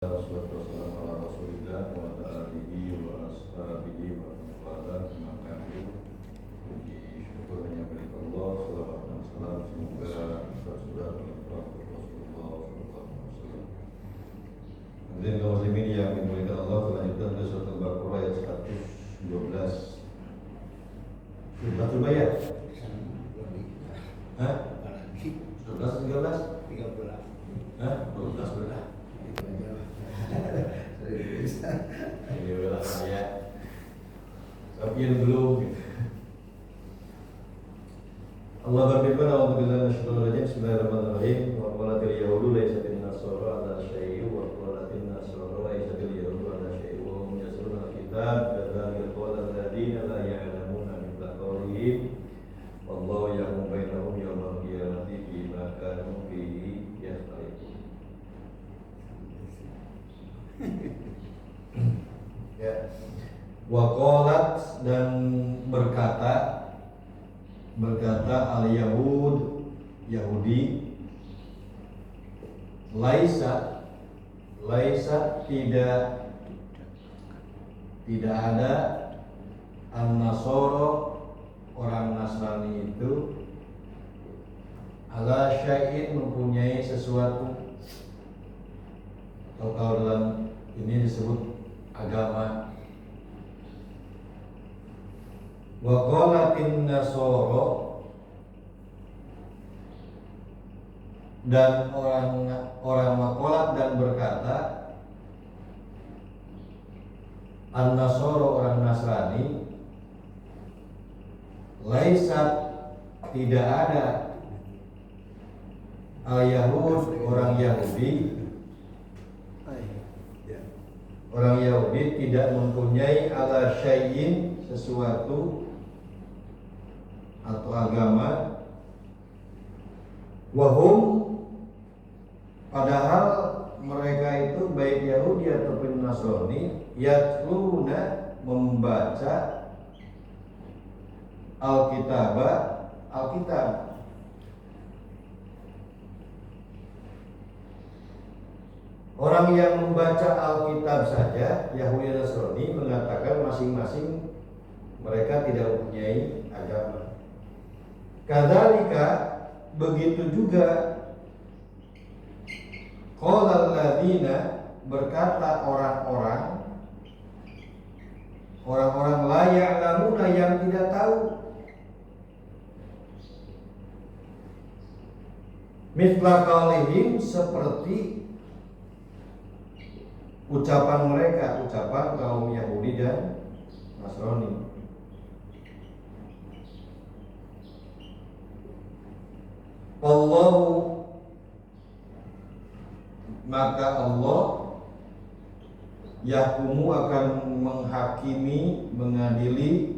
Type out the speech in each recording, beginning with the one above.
Wassalatu wassalamu ala Rasulillah wa ala alihi wa ashabihi wa man wala puji syukur hanya milik Allah. Salawat dan salam semoga Rasulullah sallallahu alaihi wasallam. Hadirin kaum muslimin yang dimuliakan Allah, lanjutkan dari surat Al-Baqarah ayat 112. Sudah ya? Hah? 12 13? 13. Hah? 12 benar. Ini adalah saya Sapian belum gitu. Allah berfirman, A'udzubillahi minasyaitonir rajim. Bismillahirrahmanirrahim. Wa qalatil yahudu laysat an-nasara 'ala syai'in wa qalatin nasara laysat al-yahudu 'ala syai'in wa hum yasluna al-kitab kadzalika qala alladziina la ya'lamuna mithla qawlihim wallahu yahkum bainahum yawmal qiyamati bima kanu fihi yakhtalifun. Ya. Waqalat dan berkata al-Yahud Yahudi laisa tidak ada an-nasara orang Nasrani itu ala syai'in mempunyai sesuatu, atau kalau dalam ini disebut agama. Wa qalatin nasara, dan orang maqalat dan berkata an-nasara orang Nasrani laisat tidak ada al-yahud orang Yahudi tidak mempunyai ala syai'in sesuatu atau agama, wahum padahal mereka itu baik Yahudi ataupun Nasrani yatluna membaca Alkitab. Orang yang membaca Alkitab saja, Yahudi dan Nasrani, mengatakan masing-masing mereka tidak mempunyai agama. Kadzalika, begitu juga qala alladzina, berkata orang-orang la ya'lamuna yang tidak tahu, mithla qaulihim seperti ucapan mereka, ucapan kaum Yahudi dan Nasrani. Allahu, maka Allah yahkumu akan menghakimi, mengadili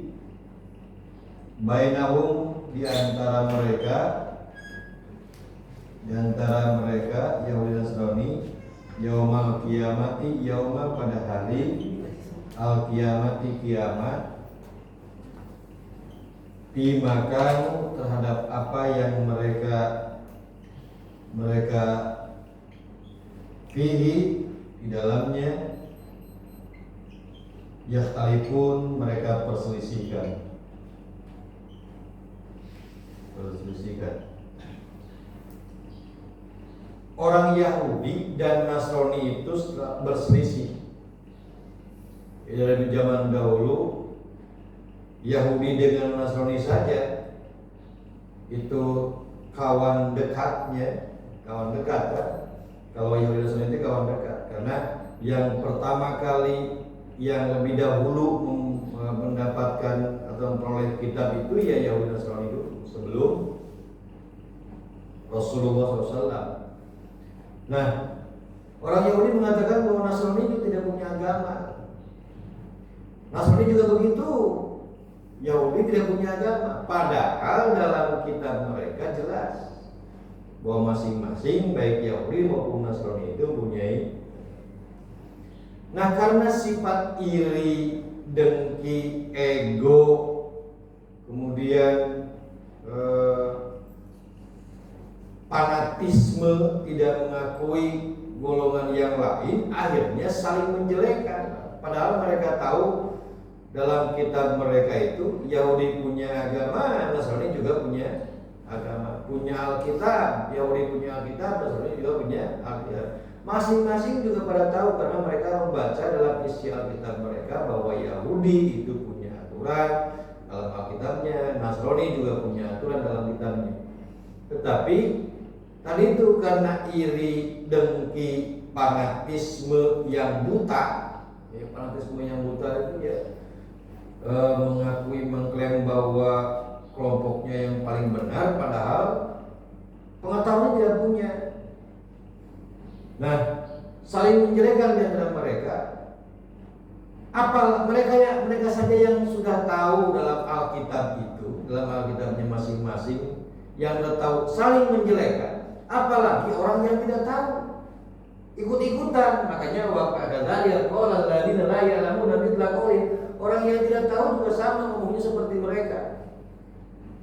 bainahum di antara mereka Yahudi dan Nasrani yaumal qiyamati, yauma pada hari al-qiyamati kiamat, bimakan terhadap apa yang mereka fihi di dalamnya yakhtalifun mereka perselisihkan. Orang Yahudi dan Nasrani itu berselisih. Dari zaman dahulu Yahudi dengan Nasrani saja itu kawan dekat kan? Kalau Yahudi dan Nasrani itu kawan dekat, karena yang pertama kali yang lebih dahulu mendapatkan atau memperoleh kitab itu ya Yahudi dan Nasrani itu sebelum Rasulullah SAW. Nah, orang Yahudi mengatakan bahwa Nasrani itu tidak punya agama. Nasrani juga begitu. Yahudi tidak punya agama. Padahal dalam kitab mereka jelas bahwa masing-masing baik Yahudi maupun Nasrani itu mempunyai. Nah, karena sifat iri, dengki, ego, kemudian fanatisme, tidak mengakui golongan yang lain akhirnya saling menjelekkan. Padahal mereka tahu dalam kitab mereka itu Yahudi punya agama, Nasrani juga punya agama, punya Alkitab. Yahudi punya Alkitab, Nasrani juga punya Alkitab. Masing-masing juga pada tahu karena mereka membaca dalam isi Alkitab mereka bahwa Yahudi itu punya aturan dalam Alkitabnya, Nasrani juga punya aturan dalam kitabnya. Tetapi tadi itu karena iri, dengki, fanatisme yang buta, ya, fanatisme yang buta itu ya mengakui, mengklaim bahwa kelompoknya yang paling benar, padahal pengetahuan tidak punya. Nah, saling menjelekkan di antara mereka. Apa mereka saja yang sudah tahu dalam Alkitab itu, dalam Alkitabnya masing-masing, yang sudah tahu saling menjelekkan, apalagi orang yang tidak tahu ikut-ikutan. Makanya waktu ada dalil qala alladziina la ya'lamuuna mithla qaulihim, orang yang tidak tahu juga sama ngomongnya seperti mereka.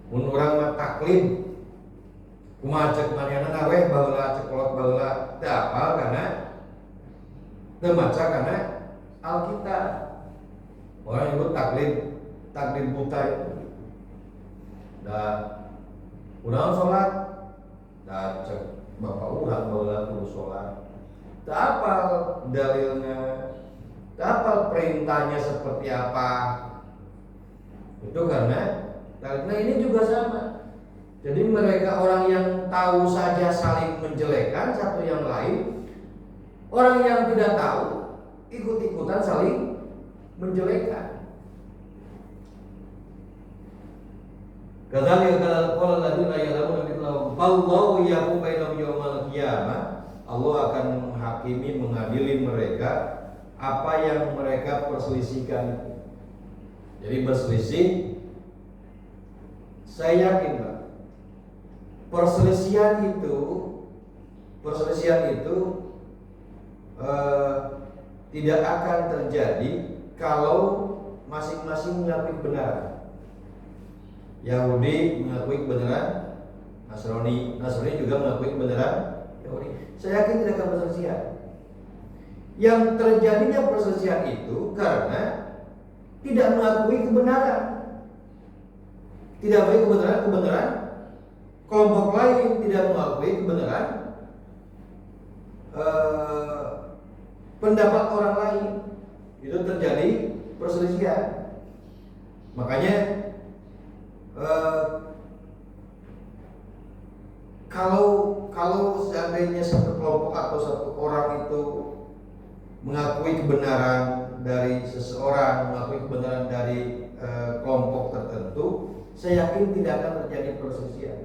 Mun urang mah taklid kumaha cek manehna we baheula cek kolot baheula teu apal kana teu maca kana Alkitab. Orang itu taklid buta itu. Dan urang salat da cek bapak urang baheula kudu salat. Teu apal dalilna, teu apal perintahnya seperti apa. Itu karena ini juga sama. Jadi mereka orang yang tahu saja saling menjelekkan satu yang lain, orang yang tidak tahu ikut-ikutan saling menjelekkan. Kadzalika qala alladziina ya'lamuuna mithla wallahu yahkumu bainahum yaumal qiyamah. Allah akan menghakimi, mengadili mereka apa yang mereka perselisihkan. Jadi berselisih, saya yakin Pak, perselisihan itu tidak akan terjadi kalau masing-masing mengakui kebenaran. Yahudi mengakui kebenaran Nasrani juga mengakui kebenaran Yahudi. Saya yakin tidak akan perselisihan. Yang terjadinya perselisihan itu karena tidak mengakui kebenaran. Tidak mengakui kebenaran kelompok lain, tidak mengakui kebenaran pendapat orang lain. Itu terjadi perselisihan. Makanya kalau seandainya satu kelompok atau satu orang itu mengakui kebenaran dari seseorang, mengakui kebenaran dari kelompok tertentu, saya yakin tidak akan terjadi perselisihan.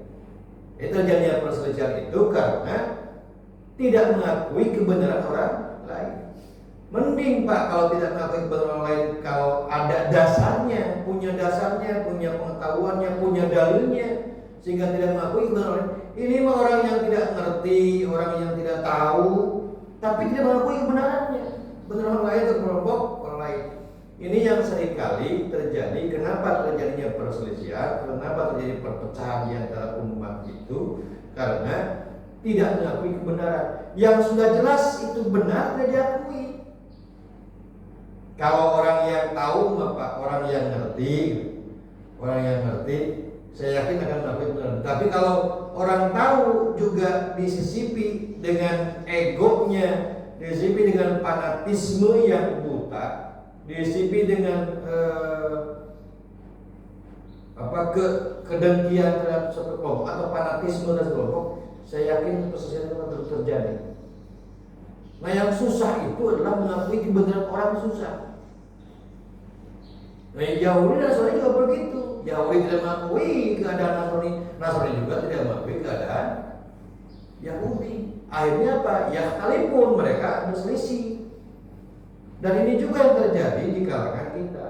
Terjadinya perselisihan itu karena tidak mengakui kebenaran orang lain. Mending Pak kalau tidak mengakui kebenaran orang lain, kalau ada dasarnya, punya pengetahuannya, punya dalilnya, sehingga tidak mengakui kebenaran orang lain. Ini mah orang yang tidak ngerti, orang yang tidak tahu, tapi tidak mengakui kebenarannya, kebenaran orang lain atau kelompok orang lain. Ini yang seringkali terjadi. Kenapa terjadinya perselisihan? Kenapa terjadi perpecahan di antara umat itu? Karena tidak mengakui kebenaran. Yang sudah jelas itu benar tidak diakui. Kalau orang yang tahu, Pak, orang yang ngerti, saya yakin akan mengakui kebenaran. Tapi kalau orang tahu juga disisipi dengan egonya, disisipi dengan fanatisme yang buta, disisipi dengan kedengkian terhadap satu kelompok atau fanatisme terhadap kelompok, saya yakin perselisihan itu akan terus terjadi. Nah, yang susah itu adalah mengakui kebenaran orang susah. Nah, Yahudi dan Nasrani juga begitu. Yahudi tidak mengakui keadaan Nasrani juga tidak mengakui keadaan Yahudi. Akhirnya apa? Ya sekalipun mereka berselisih. Dan ini juga yang terjadi di kalangan kita.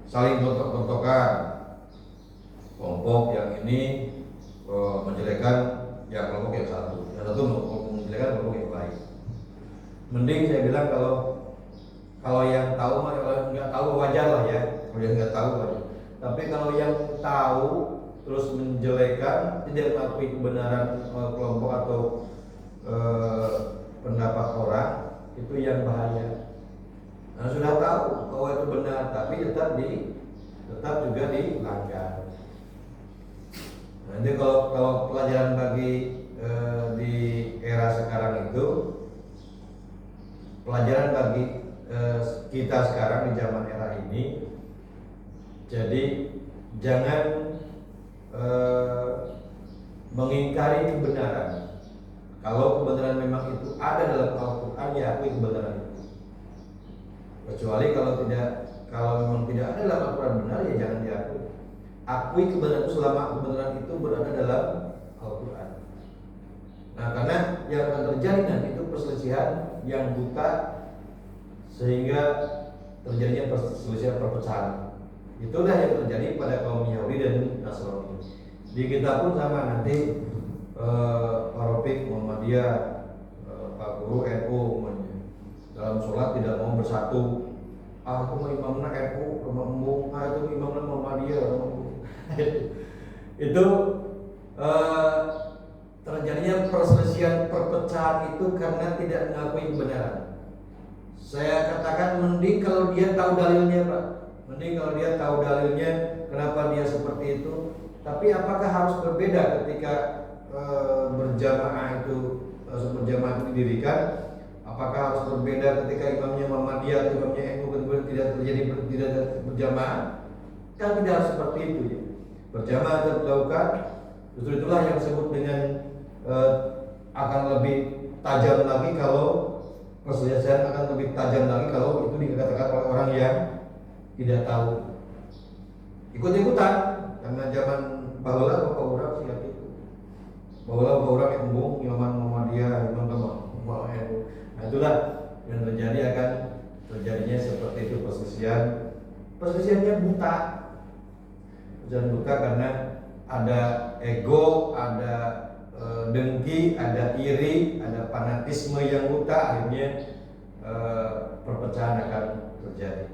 Saling gontok-gontokan. Kelompok yang ini menjelekkan ya kelompok yang satu menjelekkan kelompok yang lain. Mending saya bilang kalau yang tahu mah, kalau nggak tahu wajar lah ya. Kalau yang nggak tahu wajar. Tapi kalau yang tahu terus menjelekan, tidak mengakui kebenaran kelompok atau pendapat orang, itu yang bahaya. Nah, sudah tahu bahwa itu benar, tapi tetap juga dilanggar. Nanti kalau pelajaran bagi di era sekarang itu, pelajaran bagi kita sekarang di zaman era ini, jadi jangan mengingkari kebenaran. Kalau kebenaran memang itu ada dalam Al-Quran, ya akui kebenaran itu. Kecuali kalau memang tidak ada dalam Al-Quran benar, ya jangan diakui. Akui kebenaran itu selama kebenaran itu berada dalam Al-Quran. Nah, karena yang akan terjadi nanti itu perselisihan yang buta, sehingga terjadinya perselisihan, perpecahan. Itulah yang terjadi pada kaum Yahudi dan Nasrani. Di kita pun sama nanti. Parofik, Muhammadiyah, Pak Guru, NU dalam sholat tidak mau bersatu. Itu imamnya NU, itu imamnya Muhammadiyah. Itu terjadinya perselisihan, perpecahan itu karena tidak mengakui kebenaran. Saya katakan mending kalau dia tahu dalilnya, Pak. Mending kalau dia tahu dalilnya, kenapa dia seperti itu. Tapi apakah harus berbeda ketika berjamaah itu didirikan? Apakah harus berbeda ketika imamnya Muhammadiyah atau imamnya NU kemudian tidak berjamaah? Kan tidak harus seperti itu ya. Berjamaah tetap dilakukan. Justru itulah yang disebut dengan akan lebih tajam lagi kalau perselisihan akan lebih tajam lagi kalau itu dikatakan oleh orang yang tidak tahu. Ikut-ikutan karena zaman bahula bapak orang siap itu. Bahwa orang yang embung, imaman Muhammadiyah, imam NU. Nah, itulah yang terjadi, akan terjadinya seperti itu perselisihan. Perselisihannya buta. Jangan buta karena ada ego, ada dengki, ada iri, ada fanatisme yang buta, akhirnya perpecahan akan terjadi.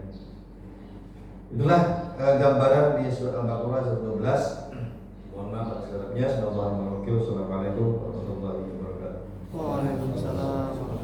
Itulah gambaran di surat Al-Baqarah ayat 12. Mohon maaf atas segala kerennya. Assalamualaikum warahmatullahi wabarakatuh. Waalaikumsalam.